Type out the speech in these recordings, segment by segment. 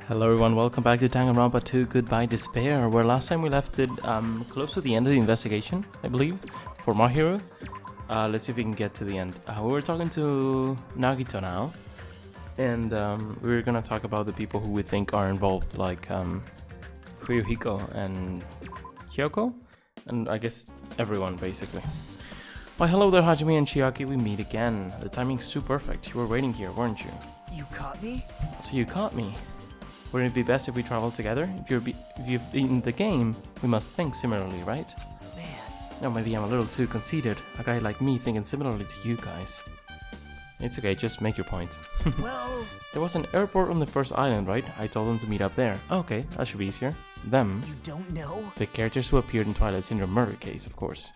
Hello everyone, welcome back to Danganronpa 2 Goodbye Despair, where last time we left it close to the end of the investigation, I believe, for Mahiru. Let's see if we can get to the end. We were talking to Nagito now, and we were gonna talk about the people who we think are involved, like Fuyuhiko and Kyoko, and I guess everyone basically. Why hello there Hajime and Chiaki, we meet again. The timing's too perfect, you were waiting here, weren't you? You caught me? So you caught me. Wouldn't it be best if we travel together? If you've beaten the game, we must think similarly, right? Man. No, maybe I'm a little too conceited. A guy like me thinking similarly to you guys. It's okay, just make your point. Well... There was an airport on the first island, right? I told them to meet up there. Okay, that should be easier. Them. You don't know? The characters who appeared in Twilight Syndrome murder case, of course.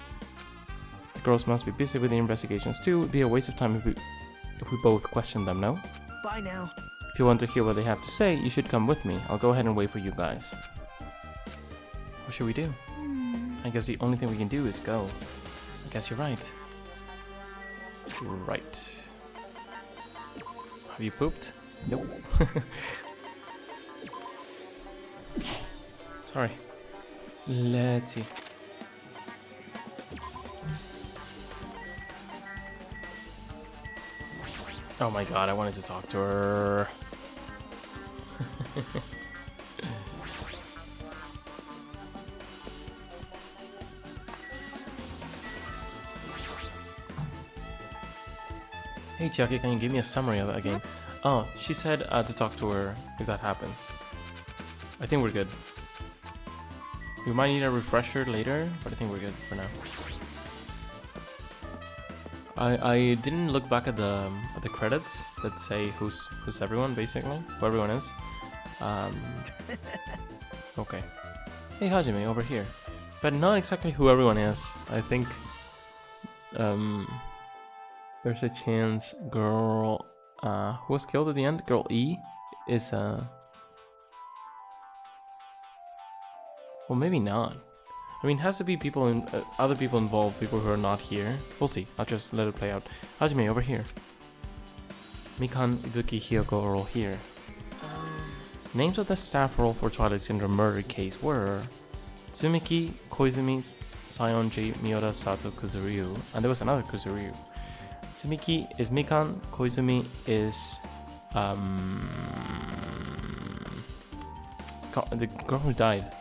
The girls must be busy with the investigations too. It would be a waste of time if we both question them, no? Bye now. If you want to hear what they have to say, you should come with me. I'll go ahead and wait for you guys. What should we do? I guess the only thing we can do is go. I guess you're right. Right. Have you pooped? Nope. Sorry. Let's see. Oh my god, I wanted to talk to her. Hey Chiaki, can you give me a summary of that game? Oh, she said to talk to her if that happens. I think we're good. We might need a refresher later, but I think we're good for now. I didn't look back at the credits that say who's everyone, basically, who everyone is. Okay. Hey Hajime, over here. But not exactly who everyone is. I think there's a chance girl who was killed at the end, girl E, is well, maybe not. I mean, it has to be people in other people involved, people who are not here. We'll see. I'll just let it play out. Hajime, over here. Mikan, Ibuki, Hyoko are all here. Names of the staff role for Twilight Syndrome murder case were Tsumiki, Koizumi, Sayonji, Miyoda, Sato, Kuzuryu, and there was another Kuzuryu. Tsumiki is Mikan, Koizumi is the girl who died,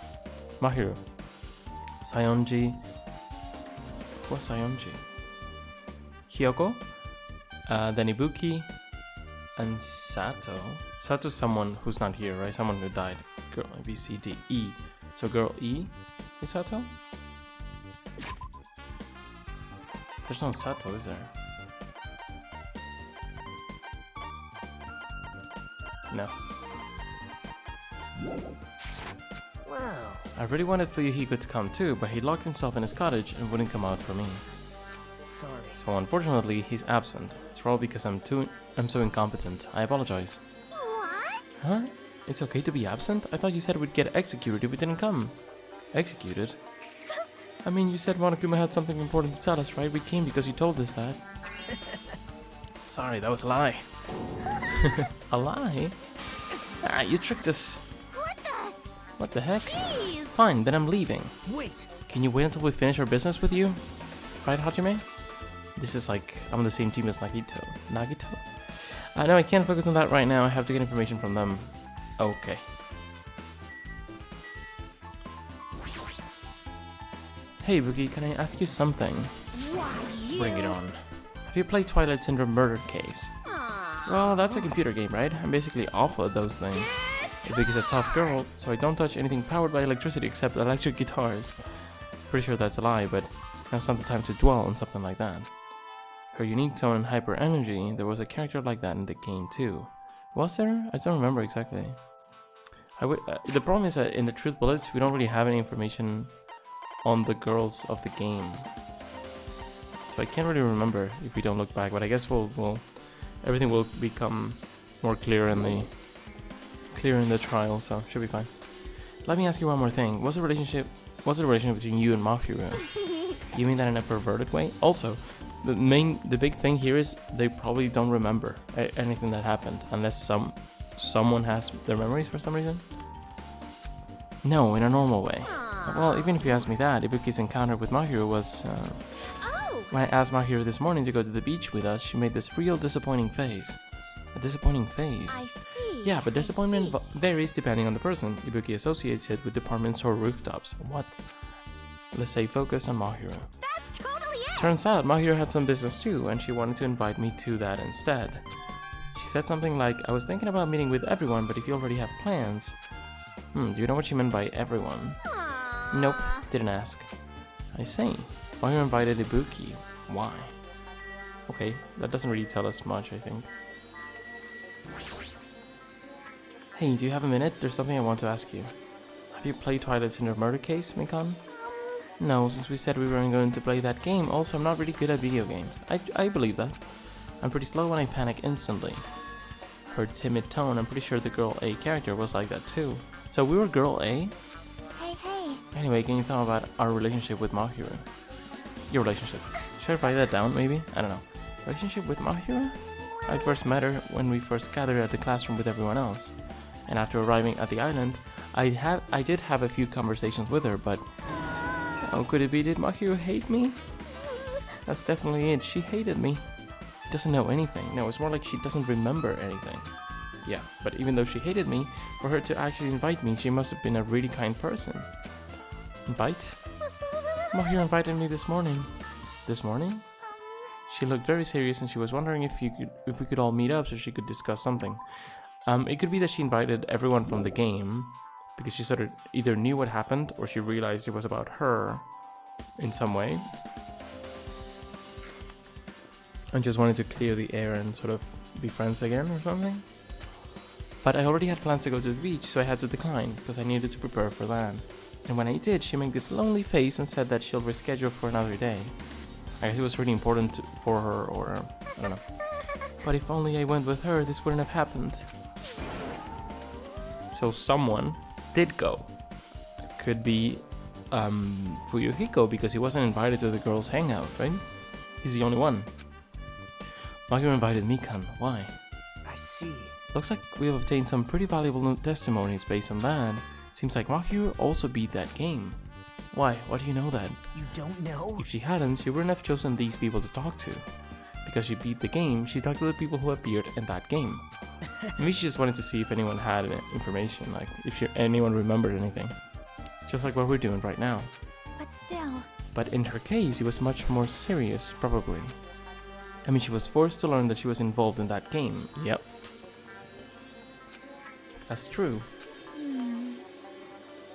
Mahiru. Sayonji. What's Sayonji? Hyoko, then Ibuki, and Sato. Sato's someone who's not here, right? Someone who died. Girl A, B, C, D, E. So girl E is Sato? There's no Sato, is there? No. Wow. I really wanted Fuyuhiko to come too, but he locked himself in his cottage and wouldn't come out for me. Sorry. So unfortunately, he's absent. It's all because I'm so incompetent. I apologize. What? Huh? It's okay to be absent? I thought you said we'd get executed if we didn't come. Executed? I mean, you said Monokuma had something important to tell us, right? We came because you told us that. Sorry, that was a lie. A lie? Ah, you tricked us. What the heck? Jeez. Fine, then I'm leaving. Wait. Can you wait until we finish our business with you? Right, Hajime? This is like, I'm on the same team as Nagito. Nagito? No, I can't focus on that right now. I have to get information from them. Okay. Hey, Boogie, can I ask you something? Why you? Bring it on. Have you played Twilight Syndrome Murder Case? Aw. Well, that's a computer game, right? I'm basically awful at those things. Ibukie's a tough girl, so I don't touch anything powered by electricity except electric guitars. Pretty sure that's a lie, but now's not the time to dwell on something like that. Her unique tone and hyper energy, there was a character like that in the game too. Was there? I don't remember exactly. The problem is that in the Truth Bullets, we don't really have any information on the girls of the game. So I can't really remember if we don't look back, but I guess everything will become more clear in the trial, so should be fine. Let me ask you one more thing. What's the relationship between you and Mahiru? You mean that in a perverted way? Also, the big thing here is they probably don't remember anything that happened unless someone has their memories for some reason? No, in a normal way. Well, even if you ask me that, Ibuki's encounter with Mahiro was... Oh! when I asked Mahiro this morning to go to the beach with us, she made this real disappointing face. A disappointing face? I see. Yeah, but I disappointment see. varies depending on the person. Ibuki associates it with departments or rooftops. What? Let's say focus on Mahiro. That's totally it! Turns out Mahiro had some business too, and she wanted to invite me to that instead. She said something like, I was thinking about meeting with everyone, but if you already have plans... do you know what she meant by everyone? Aww. Nope, didn't ask. I see. Mahiro invited Ibuki. Why? Okay, that doesn't really tell us much, I think. Hey, do you have a minute? There's something I want to ask you. Have you played Twilight Cinder Murder Case, Mikan? No, since we said we weren't going to play that game. Also, I'm not really good at video games. I believe that. I'm pretty slow when I panic instantly. Her timid tone, I'm pretty sure the girl A character was like that too. So we were girl A? Hey, hey. Anyway, can you tell me about our relationship with Mahiro? Your relationship. Should I write that down, maybe? I don't know. Relationship with Mahiro? I first met her when we first gathered at the classroom with everyone else. And after arriving at the island, I did have a few conversations with her, but... how could it be? Did Mahiro hate me? That's definitely it. She hated me. Doesn't know anything. No, it's more like she doesn't remember anything. Yeah, but even though she hated me, for her to actually invite me, she must have been a really kind person. Invite? Mahiro invited me this morning. This morning? She looked very serious and she was wondering if we could all meet up so she could discuss something. It could be that she invited everyone from the game because she sort of either knew what happened or she realized it was about her in some way. And just wanted to clear the air and sort of be friends again or something. But I already had plans to go to the beach, so I had to decline because I needed to prepare for that. And when I did, she made this lonely face and said that she'll reschedule for another day. I guess it was really important for her, or I don't know. But if only I went with her, this wouldn't have happened. So someone did go. Could be Fuyuhiko, because he wasn't invited to the girls' hangout, right? He's the only one. Mahiro invited Mikan. Why? I see. Looks like we have obtained some pretty valuable testimonies based on that. Seems like Mahiro also beat that game. Why? Why do you know that? You don't know? If she hadn't, she wouldn't have chosen these people to talk to. Because she beat the game, she talked to the people who appeared in that game. Maybe she just wanted to see if anyone had information, like if anyone remembered anything. Just like what we're doing right now. But still. But in her case, it was much more serious, probably. I mean, she was forced to learn that she was involved in that game. Yep. That's true.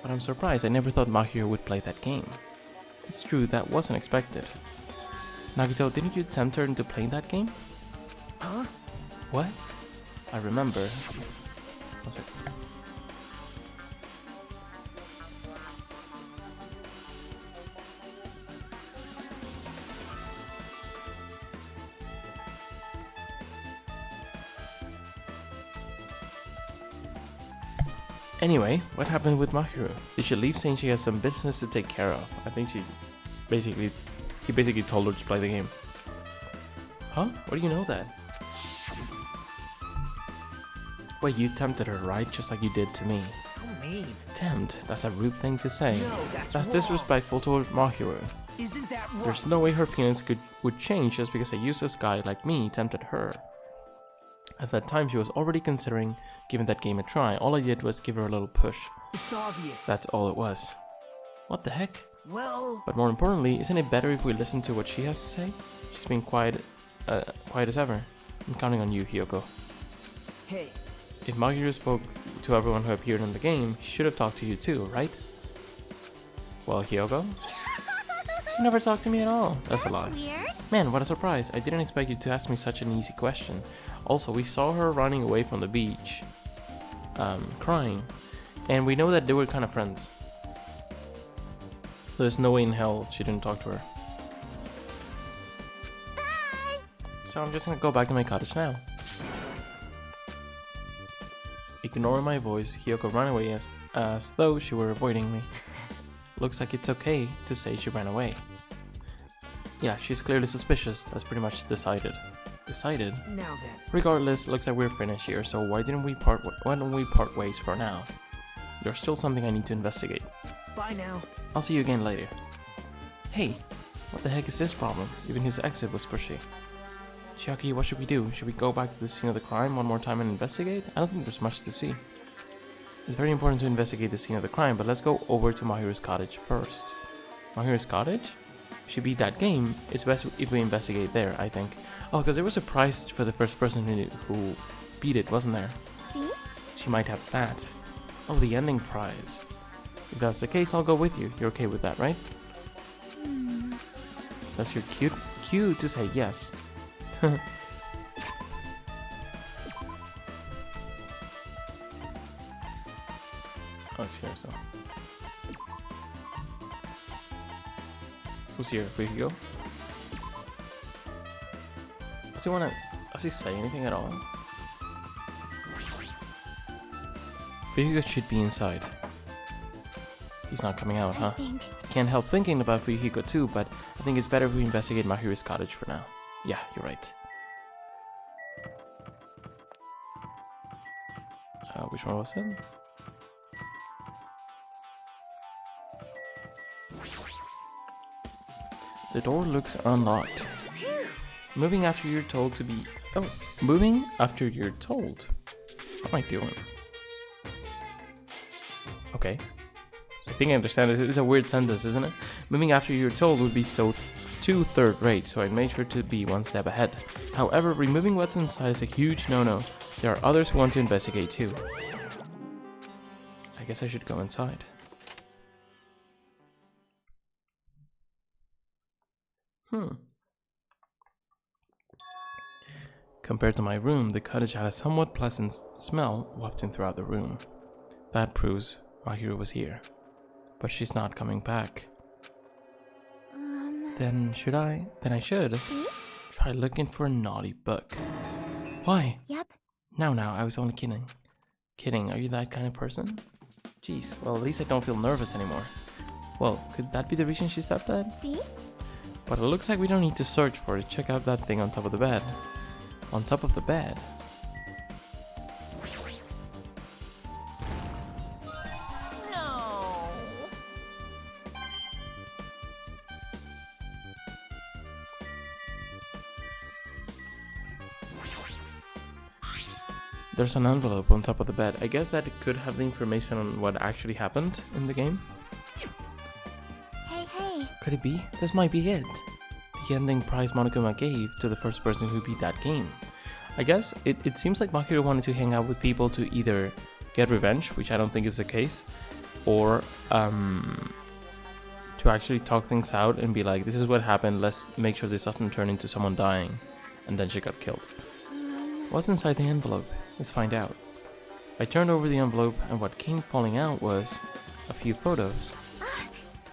But I'm surprised. I never thought Mahiro would play that game. It's true, that wasn't expected. Nagito, didn't you tempt her into playing that game? Huh? What? I remember. One second. Anyway, what happened with Mahiro? Did she leave saying she has some business to take care of? I think he basically told her to play the game. Huh? Why do you know that? Wait, you tempted her, right? Just like you did to me. How mean. Tempt? That's a rude thing to say. No, that's wrong. disrespectful toward Mahiro. Isn't that wrong? There's no way her feelings would change just because a useless guy like me tempted her. At that time, she was already considering giving that game a try. All I did was give her a little push. It's obvious. That's all it was. What the heck? Well... But more importantly, isn't it better if we listen to what she has to say? She's been quiet as ever. I'm counting on you, Hyoko. Hey. If Mahiro spoke to everyone who appeared in the game, she should have talked to you too, right? Well, Hyoko? She never talked to me at all. That's a lie. Weird. Man, what a surprise. I didn't expect you to ask me such an easy question. Also, we saw her running away from the beach, crying, and we know that they were kind of friends. There's no way in hell she didn't talk to her. Bye. So I'm just gonna go back to my cottage now. Ignoring my voice, Hyoko ran away as though she were avoiding me. Looks like it's okay to say she ran away. Yeah, she's clearly suspicious, that's pretty much decided. Decided. Now then. Regardless, looks like we're finished here, so why don't we part ways for now? There's still something I need to investigate. Bye now. I'll see you again later. Hey, what the heck is this problem? Even his exit was pushy. Chiaki, what should we do? Should we go back to the scene of the crime one more time and investigate? I don't think there's much to see. It's very important to investigate the scene of the crime, but let's go over to Mahiru's cottage first. Mahiru's cottage? If she beat that game, it's best if we investigate there, I think. Oh, because there was a prize for the first person who beat it, wasn't there? See? She might have that. Oh, the ending prize. If that's the case, I'll go with you. You're okay with that, right? That's your cue to say yes. Oh, it's here, so. Who's here? Where you go? Does he say anything at all? Fuhigo should be inside. He's not coming out, huh? Can't help thinking about Fuhigo too, but I think it's better if we investigate Mahiru's cottage for now. Yeah, you're right. Which one was it? The door looks unlocked. Moving after you're told to be... Oh, moving after you're told. What am I doing? Okay. I think I understand it. It's a weird sentence, isn't it? Moving after you're told would be so too third rate, so I made sure to be one step ahead. However, removing what's inside is a huge no-no. There are others who want to investigate too. I guess I should go inside. Compared to my room, the cottage had a somewhat pleasant smell wafting throughout the room. That proves Mahiru was here. But she's not coming back. Then I should try looking for a naughty book. Why? Yep. Now, I was only kidding. Kidding, are you that kind of person? Jeez, well, at least I don't feel nervous anymore. Well, could that be the reason she stepped dead? See? But it looks like we don't need to search for it. Check out that thing on top of the bed. On top of the bed? No. There's an envelope on top of the bed. I guess that it could have the information on what actually happened in the game. Hey. Could it be? This might be it. The ending prize Monokuma gave to the first person who beat that game. I guess it seems like Mahiru wanted to hang out with people to either get revenge, which I don't think is the case, or to actually talk things out and be like, this is what happened, let's make sure this doesn't turn into someone dying, and then she got killed. What's inside the envelope? Let's find out. I turned over the envelope and what came falling out was a few photos.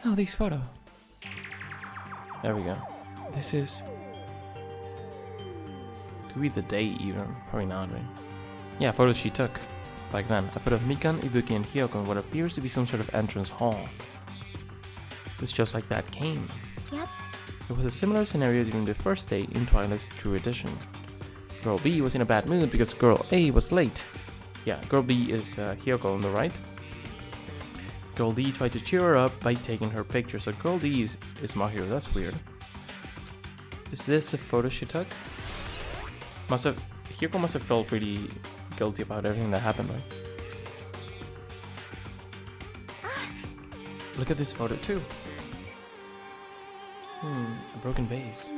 Oh, these photos. There we go. This is... Could be the date even. Probably not, right? Yeah, photos she took back then. A photo of Mikan, Ibuki, and Hyoko in what appears to be some sort of entrance hall. It's just like that game. Yep. It was a similar scenario during the first day in Twilight's True Edition. Girl B was in a bad mood because Girl A was late. Yeah, Girl B is Hyoko on the right. Girl D tried to cheer her up by taking her picture, so Girl D is Mahiru. That's weird. Is this a photo she took? Hyoko must have felt really guilty about everything that happened, right? Look at this photo too. A broken vase.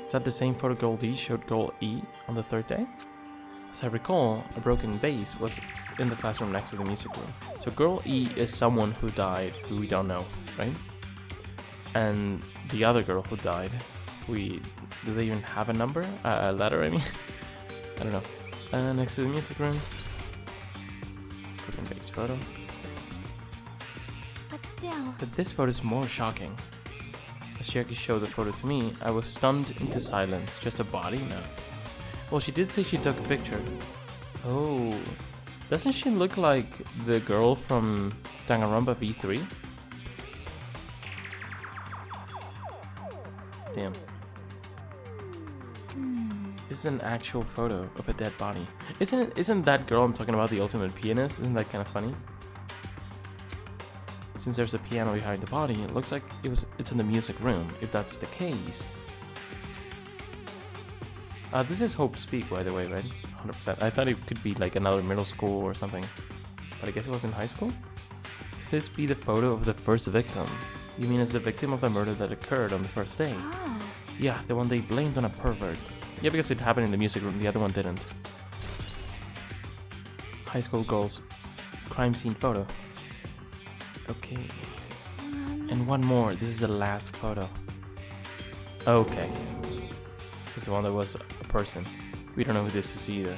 Is that the same photo Girl D showed Girl E on the third day? As I recall, a broken vase was in the classroom next to the music room. So Girl E is someone who died who we don't know, right? And the other girl who died, do they even have a number? A letter, I mean? I don't know. Next to the music room. Broken vase photo. But still. But this photo is more shocking. As Chiaki showed the photo to me, I was stunned into silence. Just a body? No. Well, she did say she took a picture. Oh. Doesn't she look like the girl from Danganronpa V3? Damn. This is an actual photo of a dead body. Isn't that girl I'm talking about the ultimate pianist? Isn't that kind of funny? Since there's a piano behind the body, it looks like it's in the music room, if that's the case. This is Hope Speak, by the way, right? 100%. I thought it could be like another middle school or something, but I guess it was in high school? Could this be the photo of the first victim? You mean as the victim of the murder that occurred on the first day? Oh. Yeah, the one they blamed on a pervert. Yeah, because it happened in the music room, the other one didn't. High school girls crime scene photo. Okay. And one more. This is the last photo. Okay. This is the one that was a person. We don't know who this is either.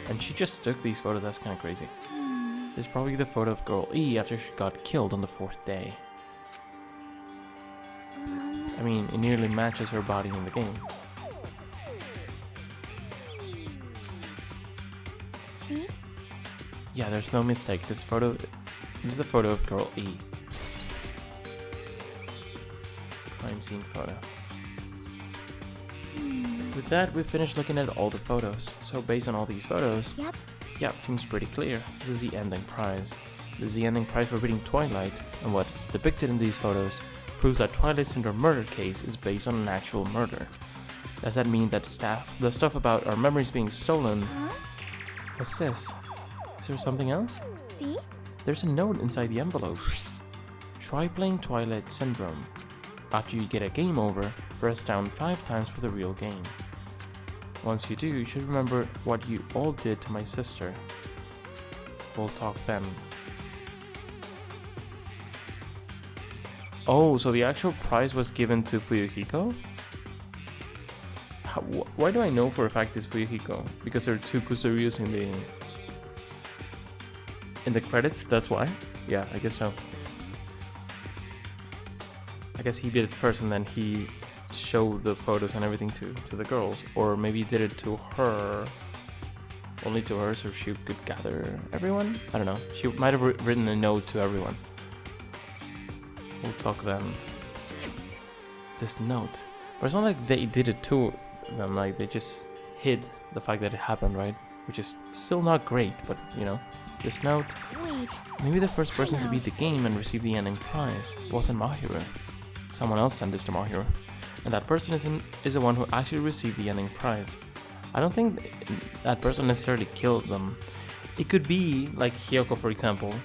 And she just took these photos. That's kind of crazy. This is probably the photo of girl E after she got killed on the 4th day. I mean, it nearly matches her body in the game. See? Yeah, there's no mistake. This is a photo of girl E. Crime scene photo. With that, we've finished looking at all the photos. So based on all these photos, Yep. yeah, it seems pretty clear. This is the ending prize. This is the ending prize for beating Twilight, and what's depicted in these photos proves that Twilight's Syndrome murder case is based on an actual murder. Does that mean that the stuff about our memories being stolen... Huh? What's this? Is there something else? See? There's a note inside the envelope. Try playing Twilight Syndrome. After you get a game over, press down 5 times for the real game. Once you do, you should remember what you all did to my sister. We'll talk then. Oh, so the actual prize was given to Fuyuhiko? Why do I know for a fact it's Fuyuhiko? Because there are 2 Kusuryus in the credits, that's why? Yeah, I guess so. I guess he did it first and then he showed the photos and everything to the girls. Or maybe he did it to her. Only to her so she could gather everyone? I don't know. She might have written a note to everyone. We'll talk then. This note. But it's not like they did it to them, like they just hid the fact that it happened, right? Which is still not great, but you know. This note. Wait. Maybe the first person to beat the game and receive the ending prize wasn't Mahiru. Someone else sent this to Mahiru. And that person is the one who actually received the ending prize. I don't think that person necessarily killed them. It could be like Hyoko, for example.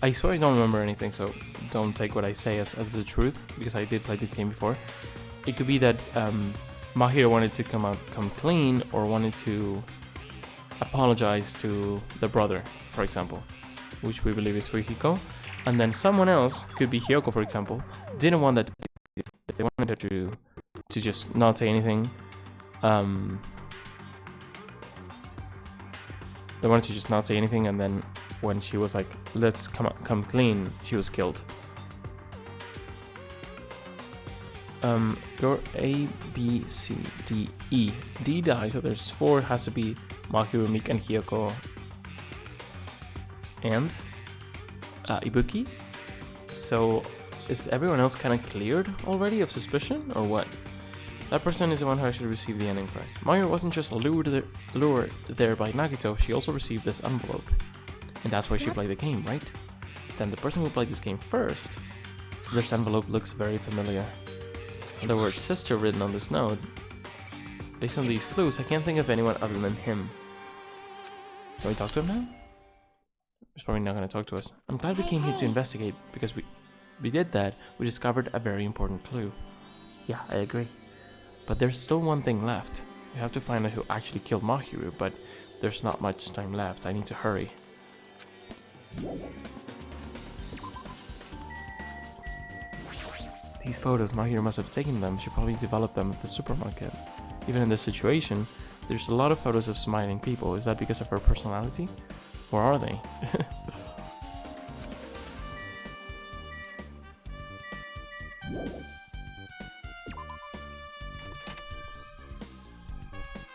I swear I don't remember anything, so don't take what I say as the truth, because I did play this game before. It could be that Mahiru wanted to come clean, or wanted to apologize to the brother, for example, which we believe is Fuyuhiko. And then someone else, could be Hyoko, for example, didn't want that. They wanted her to just not say anything. They wanted to just not say anything, and then when she was like, let's come clean, she was killed. Your A, B, C, D, E. D dies, so there's 4, it has to be Mahiru, Mika, and Hyoko. And Ibuki. So is everyone else kind of cleared already of suspicion, or what? That person is the one who actually received the ending prize. Mahiru wasn't just lured there by Nagito, she also received this envelope. And that's why she played the game, right? Then the person who played this game first. This envelope looks very familiar. The word sister written on this note. Based on these clues, I can't think of anyone other than him. Can we talk to him now? He's probably not going to talk to us. I'm glad we came here to investigate, because we did that, we discovered a very important clue. Yeah, I agree. But there's still one thing left. We have to find out who actually killed Mahiru, but there's not much time left. I need to hurry. These photos, Mahiru must have taken them. She probably developed them at the supermarket. Even in this situation, there's a lot of photos of smiling people. Is that because of her personality? Or are they?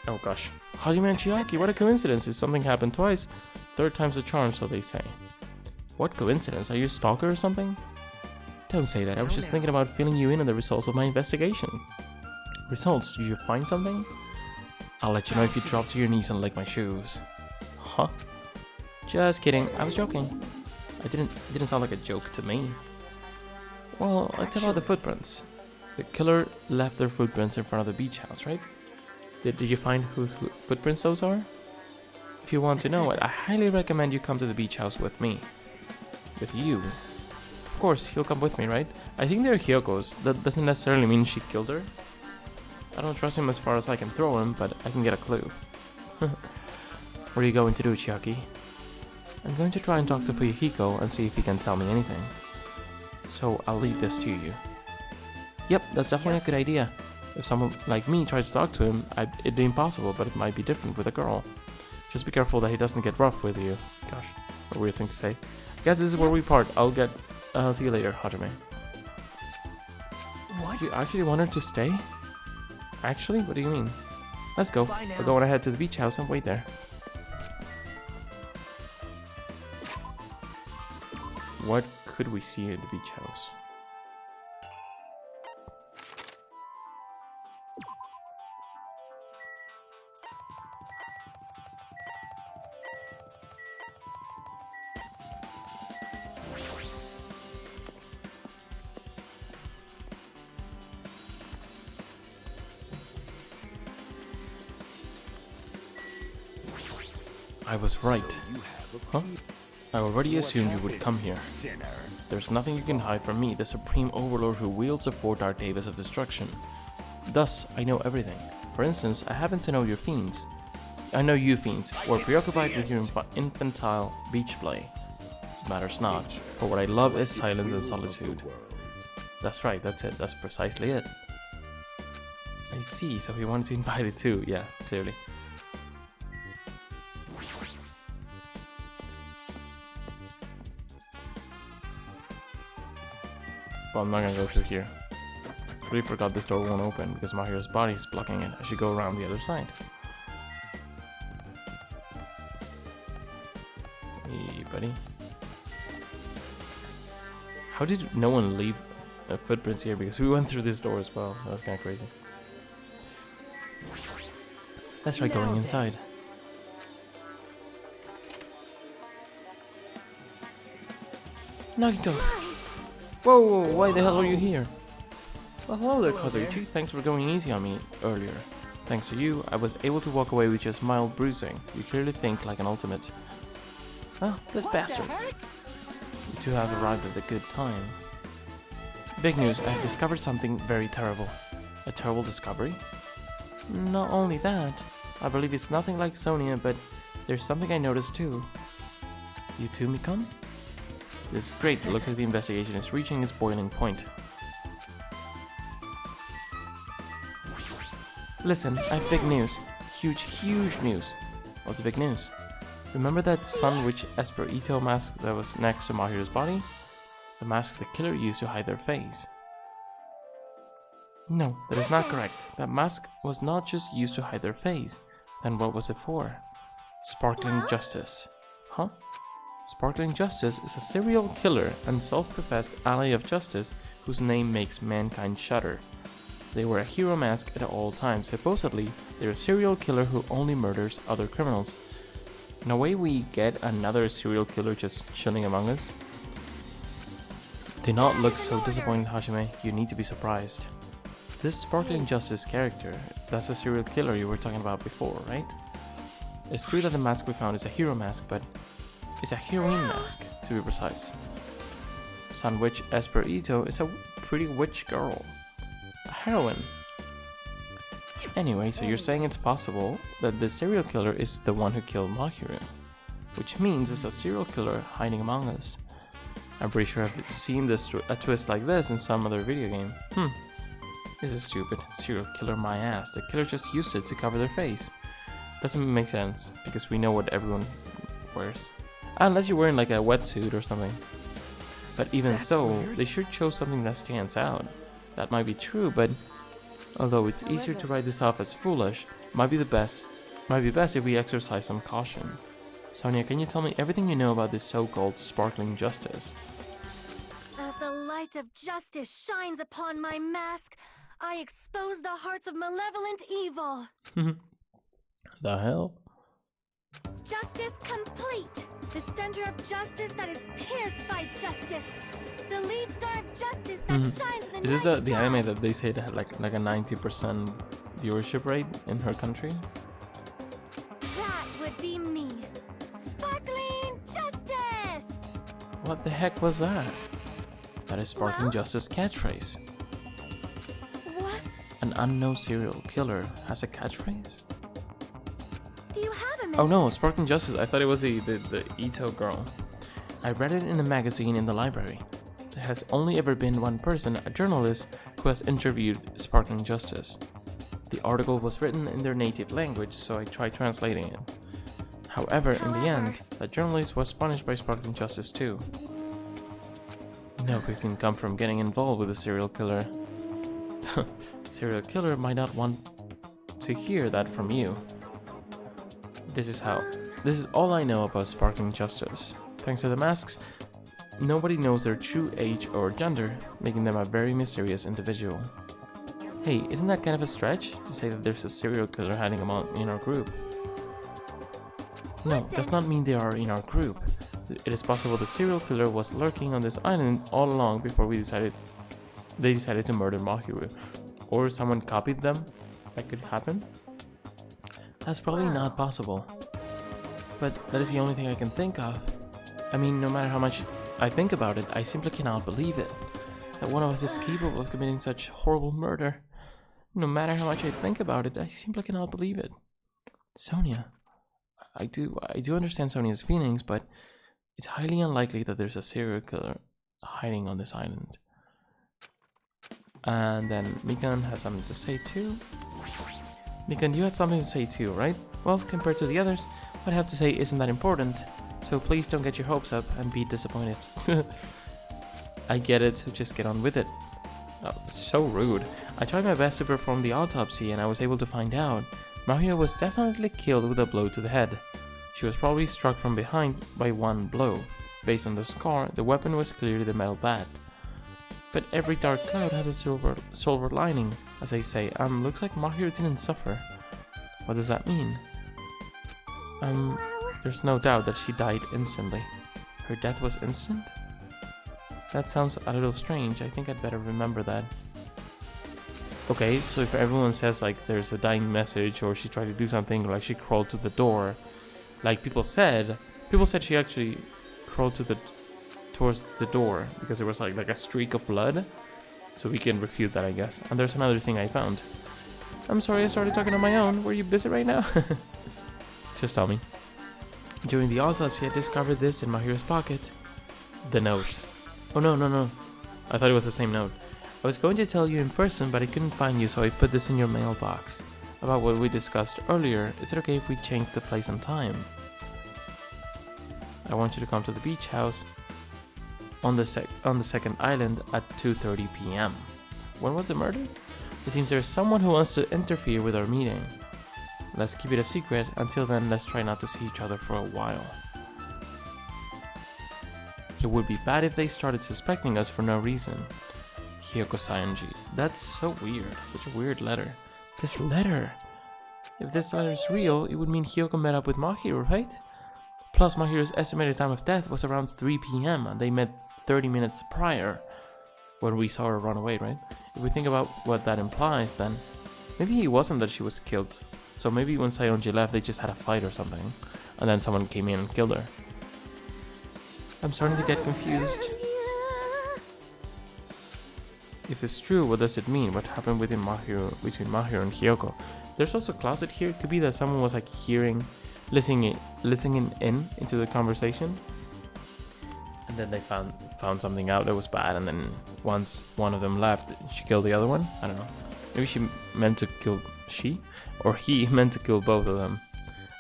Oh gosh. Hajime and Chiaki, what a coincidence. If something happened twice, 3rd time's a charm, so they say. What coincidence? Are you a stalker or something? Don't say that. I was just thinking about filling you in on the results of my investigation. Results? Did you find something? I'll let you know if you drop to your knees and lick my shoes. Huh? Just kidding. I was joking. It didn't sound like a joke to me. Well, it's about the footprints. The killer left their footprints in front of the beach house, right? Did you find whose footprints those are? If you want to know it, I highly recommend you come to the beach house with me. With you. Of course, he'll come with me, right? I think they're Hyoko's. That doesn't necessarily mean she killed her. I don't trust him as far as I can throw him, but I can get a clue. What are you going to do, Chiaki? I'm going to try and talk to Fuyuhiko and see if he can tell me anything. So I'll leave this to you. Yep, that's definitely a good idea. If someone like me tries to talk to him, it'd be impossible, but it might be different with a girl. Just be careful that he doesn't get rough with you. Gosh, what a weird thing to say. Guys, this is where we part. I'll see you later, Hajime. What? Do you actually want her to stay? Actually? What do you mean? Let's go. Bye now. We're going to head to the beach house and wait there. What could we see at the beach house? I was right. Huh? I already assumed you would come here. There's nothing you can hide from me, the supreme overlord who wields the four dark daggers of destruction. Thus, I know everything. For instance, I happen to know your fiends. I know you fiends, were preoccupied with your infantile beach play. It matters not, for what I love is silence and solitude. That's right, that's it, that's precisely it. I see, so he wanted to invite it too, yeah, clearly. Well, I'm not gonna go through here. I really forgot this door won't open because Mahiro's body is blocking it. I should go around the other side. Hey, buddy. How did no one leave footprints here? Because we went through this door as well. That was kind of crazy. Let's try going inside. Nagito! Whoa, why the hell are you here? Well, hello there, Kazuichi. Thanks for going easy on me earlier. Thanks to you, I was able to walk away with just mild bruising. You clearly think like an ultimate. Ah, this bastard. You two have arrived at a good time. Big news, I have discovered something very terrible. A terrible discovery? Not only that, I believe it's nothing like Sonia, but there's something I noticed too. You too, Mikon? This is great, it looks like the investigation is reaching its boiling point. Listen, I have big news. Huge news. What's the big news? Remember that Sun Witch Esper Ito mask that was next to Mahiro's body? The mask the killer used to hide their face. No, that is not correct. That mask was not just used to hide their face. Then what was it for? Sparkling Justice. Huh? Sparkling Justice is a serial killer and self-professed ally of justice whose name makes mankind shudder. They wear a hero mask at all times. Supposedly, they're a serial killer who only murders other criminals. In a way, we get another serial killer just chilling among us. Do not look so disappointed, Hajime. You need to be surprised. This Sparkling Justice character, that's a serial killer you were talking about before, right? It's true that the mask we found is a hero mask, but it's a heroine mask, to be precise. Sun Witch Esper Ito is a pretty witch girl. A heroine. Anyway, so you're saying it's possible that the serial killer is the one who killed Mahiro, which means it's a serial killer hiding among us. I'm pretty sure I've seen a twist like this in some other video game. This is stupid. Serial killer my ass. The killer just used it to cover their face. Doesn't make sense, because we know what everyone wears. Unless you're wearing like a wetsuit or something. But even so, they should show something that stands out. That might be true, but although it's easier to write this off as foolish, might be best if we exercise some caution. Sonia, can you tell me everything you know about this so-called Sparkling Justice? As the light of justice shines upon my mask. I expose the hearts of malevolent evil. The hell? Justice complete. The center of justice that is pierced by justice. The lead star of justice that shines in the Is this night the sky. anime that they say that had like a 90% viewership rate in her country? That would be me. Sparkling justice. What the heck was that? That is Sparkling Well? Justice catchphrase. What? An unknown serial killer has a catchphrase? Do you have a minute? Oh no, Sparkling Justice. I thought it was the Ito girl. I read it in a magazine in the library. There has only ever been one person, a journalist, who has interviewed Sparkling Justice. The article was written in their native language, so I tried translating it. However, in the end, the journalist was punished by Sparkling Justice too. No good can come from getting involved with a serial killer. Serial killer might not want to hear that from you. This is all I know about Sparkling Justice. Thanks to the masks, nobody knows their true age or gender, making them a very mysterious individual. Hey, isn't that kind of a stretch to say that there's a serial killer hiding in our group? No, does not mean they are in our group. It is possible the serial killer was lurking on this island all along before they decided to murder Mahiru. Or someone copied them? That could happen? That's probably not possible. But that is the only thing I can think of. I mean, no matter how much I think about it, I simply cannot believe it. That one of us is capable of committing such horrible murder. No matter how much I think about it, I simply cannot believe it. Sonia. I do understand Sonia's feelings, but it's highly unlikely that there's a serial killer hiding on this island. And then Mikan had something to say too. Mikan, you had something to say too, right? Well, compared to the others, what I have to say isn't that important, so please don't get your hopes up and be disappointed. I get it, so just get on with it. Oh, so rude. I tried my best to perform the autopsy and I was able to find out Mahiro was definitely killed with a blow to the head. She was probably struck from behind by one blow. Based on the scar, the weapon was clearly the metal bat. But every dark cloud has a silver lining, as they say. Looks like Mahiro didn't suffer. What does that mean? There's no doubt that she died instantly. Her death was instant? That sounds a little strange. I think I'd better remember that. Okay, so if everyone says like there's a dying message or she tried to do something, like she crawled to the door, like people said she actually crawled towards the door because there was like a streak of blood. So we can refute that, I guess. And there's another thing I found. I'm sorry I started talking on my own. Were you busy right now? Just tell me. During the autopsy, I discovered this in Mahiro's pocket. The note. Oh no. I thought it was the same note. I was going to tell you in person, but I couldn't find you, so I put this in your mailbox. About what we discussed earlier, is it okay if we change the place and time? I want you to come to the beach house on the second island at 2:30 p.m. When was the murder? It seems there's someone who wants to interfere with our meeting. Let's keep it a secret. Until then, let's try not to see each other for a while. It would be bad if they started suspecting us for no reason. Hiyoko Saionji. That's so weird. Such a weird letter. This letter! If this letter is real, it would mean Hiyoko met up with Mahiro, right? Plus, Mahiro's estimated time of death was around 3 p.m. and they met 30 minutes prior when we saw her run away, right? If we think about what that implies, then maybe it wasn't that she was killed. So maybe when Saionji left, they just had a fight or something. And then someone came in and killed her. I'm starting to get confused. If it's true, what does it mean? What happened between Mahiro and Hiyoko? There's also a closet here. It could be that someone was like listening in into the conversation, and then they found something out that was bad. And then once one of them left, she killed the other one. I don't know. Maybe he meant to kill both of them.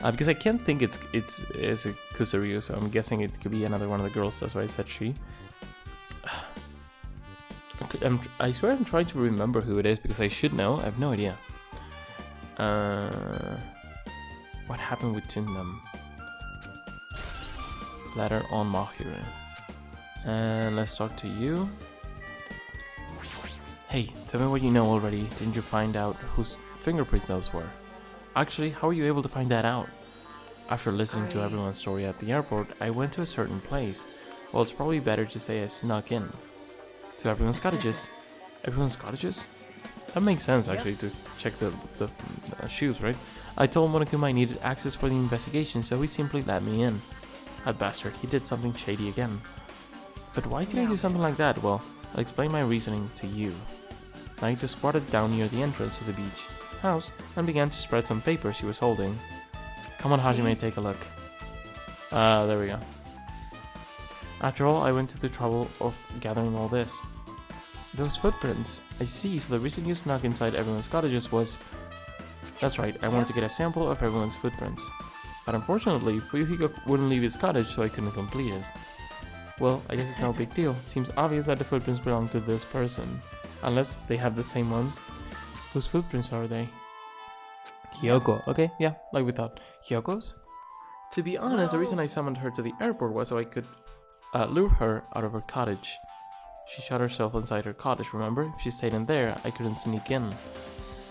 Because I can't think it's a Kusaryu, so I'm guessing it could be another one of the girls. That's why I said she. I swear I'm trying to remember who it is because I should know. I have no idea. What happened between them? Letter on Mahiro. And let's talk to you. Hey, tell me what you know already. Didn't you find out whose fingerprints those were? Actually, how were you able to find that out? After listening to everyone's story at the airport, I went to a certain place. Well, it's probably better to say I snuck in. To everyone's cottages. Everyone's cottages? That makes sense, actually, to check the shoes, right? I told Monokuma I needed access for the investigation, so he simply let me in. That bastard, he did something shady again. But why did I do something like that? Well, I'll explain my reasoning to you. Naito squatted down near the entrance to the beach house and began to spread some paper she was holding. Come on, Hajime, take a look. There we go. After all, I went to the trouble of gathering all this. Those footprints. I see, so the reason you snuck inside everyone's cottages was... That's right, I wanted to get a sample of everyone's footprints. But unfortunately, Fuyuhiko wouldn't leave his cottage, so I couldn't complete it. Well, I guess it's no big deal. Seems obvious that the footprints belong to this person. Unless they have the same ones. Whose footprints are they? Hyoko. Okay, yeah, like we thought. Hyoko's? To be honest, the reason I summoned her to the airport was so I could lure her out of her cottage. She shut herself inside her cottage, remember? If she stayed in there, I couldn't sneak in.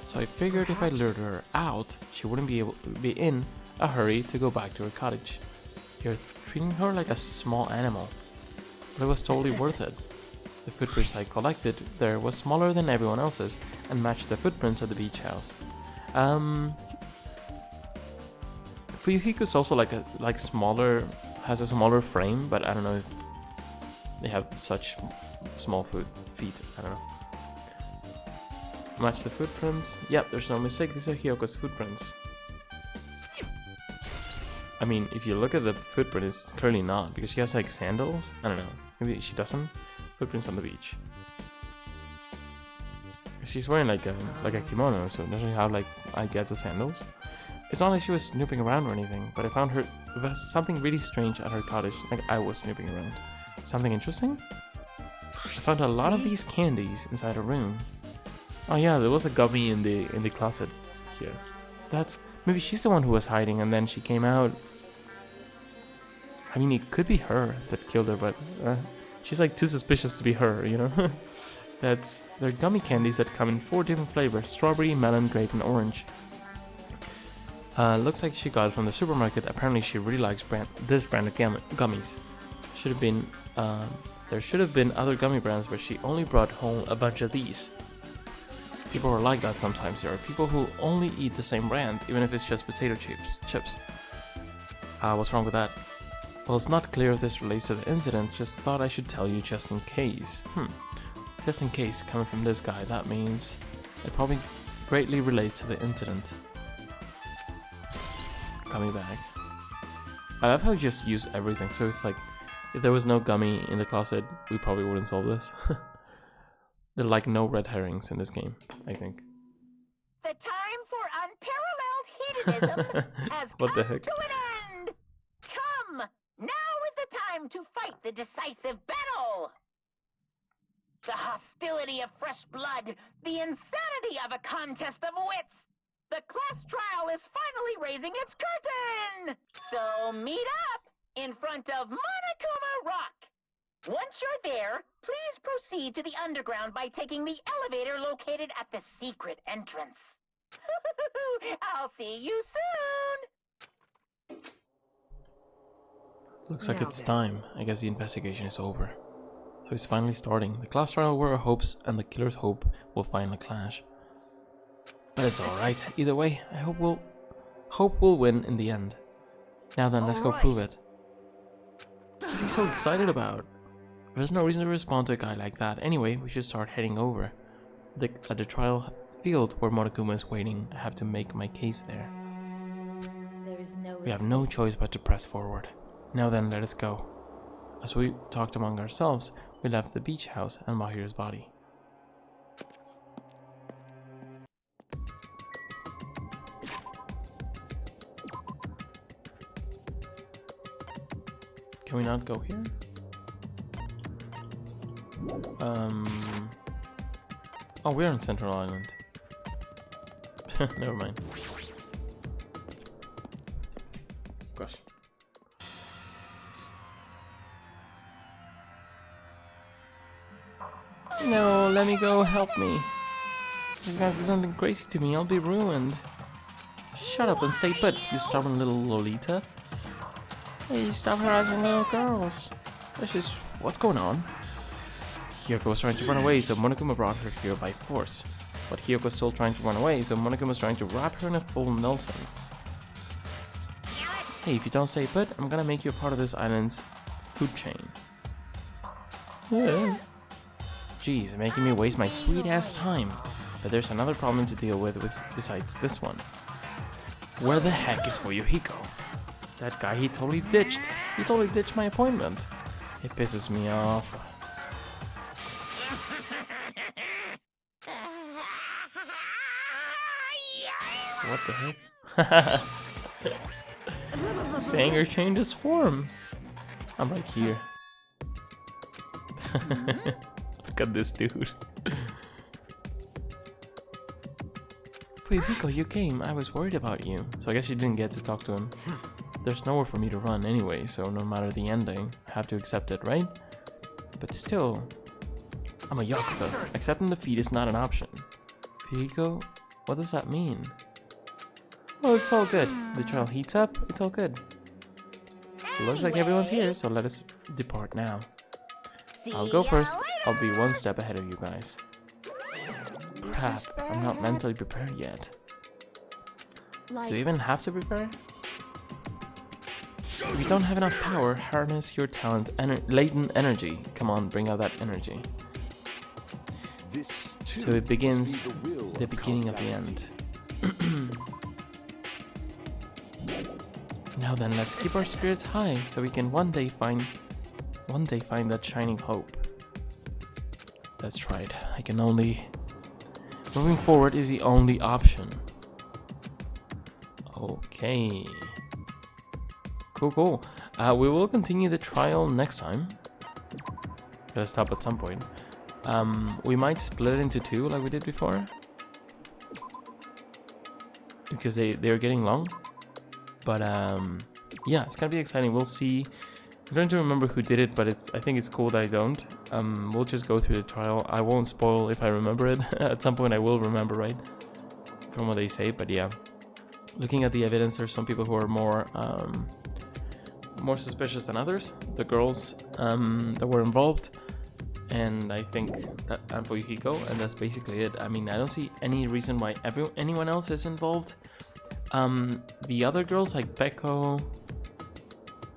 So I figured if I lured her out, she wouldn't be able to be in a hurry to go back to her cottage. You're treating her like a small animal. But it was totally worth it. The footprints I collected there was smaller than everyone else's and matched the footprints at the beach house. Fuyuhiko's also like smaller, has a smaller frame, but I don't know if they have such small feet. I don't know. Match the footprints. Yep, there's no mistake. These are Hyoko's footprints. I mean, if you look at the footprint, it's clearly not because she has like sandals. I don't know. Maybe she doesn't. Footprints on the beach. She's wearing like a kimono, so doesn't she have like I guess the sandals? It's not like she was snooping around or anything, but I found her there was something really strange at her cottage. Like I was snooping around. Something interesting? I found a lot of these candies inside her room. Oh yeah, there was a gummy in the closet here. That's maybe she's the one who was hiding and then she came out. I mean, it could be her that killed her, but she's like too suspicious to be her, you know? They're gummy candies that come in 4 different flavors: strawberry, melon, grape, and orange. Looks like she got it from the supermarket. Apparently she really likes this brand of gummies. There should have been other gummy brands, but she only brought home a bunch of these. People are like that sometimes. There are people who only eat the same brand, even if it's just potato chips. What's wrong with that? Well, it's not clear if this relates to the incident, just thought I should tell you just in case. Just in case, coming from this guy, that means it probably greatly relates to the incident. Gummy bag. I love how you just use everything, so it's like, if there was no gummy in the closet, we probably wouldn't solve this. There are like no red herrings in this game, I think. The time for unparalleled hedonism has What come the heck? to an end! Come! Now is the time to fight the decisive battle! The hostility of fresh blood, the insanity of a contest of wits! The class trial is finally raising its curtain! So meet up in front of Monokuma Rock! Once you're there, please proceed to the underground by taking the elevator located at the secret entrance. I'll see you soon! Looks like it's time. I guess the investigation is over. So it's finally starting. The class trial where our hopes and the killer's hope will finally clash. But it's alright. Either way, I hope we'll win in the end. Now then, let's go prove it. What are you so excited about? There's no reason to respond to a guy like that. Anyway, we should start heading over. At the trial field where Monokuma is waiting, I have to make my case there. There is no We have no choice but to press forward. Now then, let us go. As we talked among ourselves, we left the beach house and Mahiru's body. Can we not go here? Oh, we're on Central Island. Never mind. Gosh. No, let me go, help me. You're gonna do something crazy to me, I'll be ruined. Shut up and stay put, you stubborn little Lolita. Hey, stop harassing little girls. That's just... what's going on? Hyoko was trying to run away, so Monokuma brought her here by force. But Hyoko was still trying to run away, so Monokuma was trying to wrap her in a full Nelson. Hey, if you don't stay put, I'm gonna make you a part of this island's food chain. Yeah. Jeez, you're making me waste my sweet-ass time. But there's another problem to deal with besides this one. Where the heck is Fuyuhiko? That guy he totally ditched. He totally ditched my appointment. It pisses me off. What the heck? Sanger changed his form. I'm right here. Look at this dude. Fuyuhiko, you came. I was worried about you. So I guess you didn't get to talk to him. There's nowhere for me to run anyway, so no matter the ending, I have to accept it, right? But still, I'm a Yakuza. Accepting defeat is not an option. Fuyuhiko, what does that mean? Well, it's all good. The trial heats up, it's all good. Looks like everyone's here, so let us depart now. I'll go first. I'll be one step ahead of you guys. Crap, I'm not mentally prepared yet. Do you even have to prepare? If you don't have enough power, harness your talent, latent energy. Come on, bring out that energy. So it begins the beginning of the end. Now then, let's keep our spirits high so we can one day find that shining hope. That's right. I can only... Moving forward is the only option. Okay. Cool. We will continue the trial next time. Gotta stop at some point. We might split it into two like we did before. Because they're getting long. But yeah, it's gonna be exciting. We'll see. I'm trying to remember who did it, but I think it's cool that I don't. We'll just go through the trial. I won't spoil if I remember it. At some point I will remember, right? From what they say, but yeah. Looking at the evidence, there's some people who are more suspicious than others. The girls that were involved, and I think that and Fuyuhiko, and that's basically it. I mean, I don't see any reason why anyone else is involved. The other girls like Beko,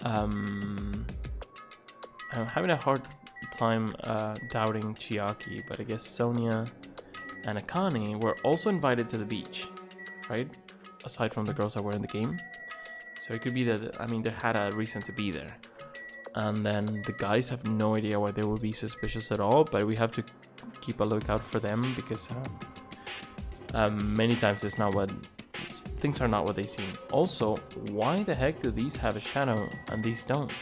I'm having a hard time doubting Chiaki, but I guess Sonia and Akane were also invited to the beach, right? Aside from the girls that were in the game. So it could be that, I mean, they had a reason to be there. And then the guys have no idea why they would be suspicious at all, but we have to keep a lookout for them because many times it's not what... Things are not what they seem. Also, why the heck do these have a shadow and these don't?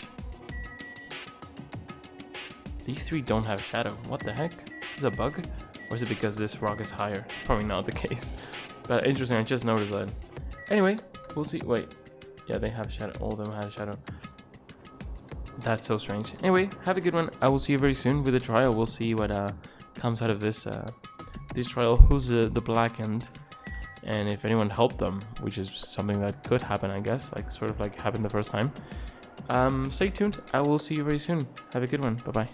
These three don't have a shadow. What the heck? Is it a bug? Or is it because this rock is higher? Probably not the case. But interesting, I just noticed that. Anyway, we'll see. Wait. Yeah, they have a shadow. All of them had a shadow. That's so strange. Anyway, have a good one. I will see you very soon with the trial. We'll see what comes out of this this trial. Who's the black end? And if anyone helped them, which is something that could happen, I guess, like sort of like happened the first time. Stay tuned. I will see you very soon. Have a good one. Bye bye.